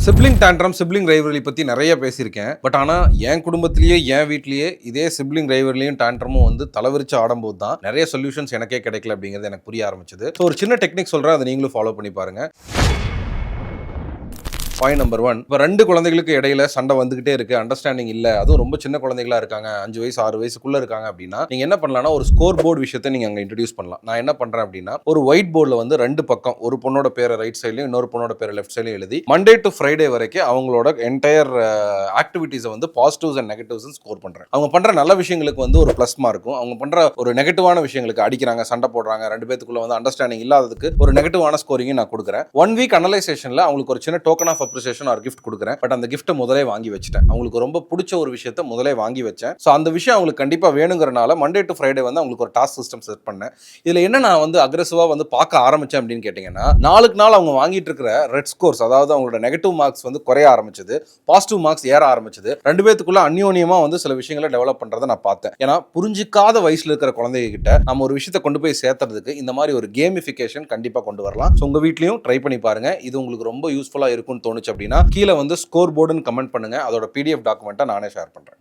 Sibling டாண்ட்ரம், sibling rivalry பத்தி நெறைய பேசியிருக்கேன். பட் ஆனா, என் குடும்பத்திலேயே, என் வீட்லயே இதே சிப்ளிங் ரைவலரியும், டாண்ட்ரமும் வந்து தலவிரிச்சு ஆடும்போது தான் நெறைய சொல்யூஷன்ஸ் எனக்கே கிடைக்கல அப்படிங்கிறது எனக்கு புரிய ஆரம்பிச்சது. ஸோ ஒரு சின்ன டெக்னிக் சொல்றேன். அத நீங்களும் ஃபாலோ பண்ணி பாருங்க. Point number 1. இப்போ 2 குழந்தைகளுக்கு இடையில சண்டை வந்துகிட்டே இருக்கு. அண்டர்ஸ்டாண்டிங் இல்ல. அதுவும் ரொம்ப சின்ன குழந்தைகளா இருக்காங்க. 5 வயசு, 6 வயசுக்குள்ள இருக்காங்க அப்படின்னா, நீங்க என்ன பண்ணலாம்னா, ஒரு ஸ்கோர் போர்ட் விஷயத்த நீங்க அங்க இன்ட்ரோடியூஸ் பண்ணலாம். நான் என்ன பண்றேன் அப்படின்னா, ஒரு ஒயிட் போர்ட்ல வந்து 2 பக்கம் ஒரு பொண்ணோட பேரை ரைட் சைட்லயும், இன்னொரு பொண்ணோட பேரை லெஃப்ட் சைட்லயும் எழுதி, மண்டே டு ஃப்ரைடே வரைக்கும் அவங்களோட என்டையர் ஆக்டிவிட்டீஸ வந்து பாசிட்டிவ்ஸ் அண்ட் நெகட்டிவ்ஸ் ஸ்கோர் பண்றேன். அவங்க பண்ற நல்ல விஷயங்களுக்கு வந்து ஒரு பிளஸ் மார்க்கும், அவங்க பண்ற ஒரு நெகட்டிவான விஷயங்களுக்கு அடிக்கிறாங்க, சண்டை போடுறாங்க, 2 பேத்துக்குள்ள வந்து அண்டர்ஸ்டாண்டிங் இல்லாததுக்கு ஒரு நெகட்டிவான ஸ்கோரிங் நான் கொடுக்குறேன். 1 வீக் அனலைசேஷன்ல அவங்களுக்கு ஒரு சின்ன token of appreciation or gift கொடுக்குறேன். பட் அந்த கிஃப்ட்டை முதலே வாங்கி வச்சுட்டேன். அவங்களுக்கு ரொம்ப பிடிச்ச ஒரு விஷயத்தை முதலே வாங்கி வச்சேன். ஸோ அந்த விஷயம் அவங்களுக்கு கண்டிப்பாக வேணுங்கிறனால மண்டே டு ஃப்ரைடே வந்து அவங்களுக்கு ஒரு டாஸ்க் சிஸ்டம் செட் பண்ணேன். இதில் என்ன நான் வந்து அக்ரெசிவாக வந்து பார்க்க ஆரம்பிச்சேன் அப்படின்னு கேட்டிங்கன்னா, நாளுக்கு நாள் அவங்க வாங்கிட்டு இருக்கிற ரெட் ஸ்கோர்ஸ், அதாவது அவங்களோட நெகட்டிவ் மார்க்ஸ் வந்து குறைய ஆரம்பிச்சது, பாசிட்டிவ் மார்க்ஸ் ஏற ஆரம்பிச்சது. 2 பேத்துக்குள்ள அந்யோன்யமா வந்து சில விஷயங்களை டெவலப் பண்றதை நான் பார்த்தேன். ஏன்னா புரிஞ்சிக்காத வயசுல இருக்கிற குழந்தைங்க கிட்ட நம்ம ஒரு விஷயத்தை கொண்டு போய் சேர்த்துறதுக்கு இந்த மாதிரி ஒரு கேமிஃபிகேஷன் கண்டிப்பாக கொண்டு வரலாம். ஸோ உங்க வீட்லயும் ட்ரை பண்ணி பாருங்க. இது உங்களுக்கு ரொம்ப யூஸ்ஃபுல்லாக இருக்கும்னு தோணுச்சு அப்படின்னா கீழே வந்து ஸ்கோர் போர்டுன்னு கமெண்ட் பண்ணுங்க. அதோட PDF டாக்குமெண்ட்டை நானே ஷேர் பண்றேன்.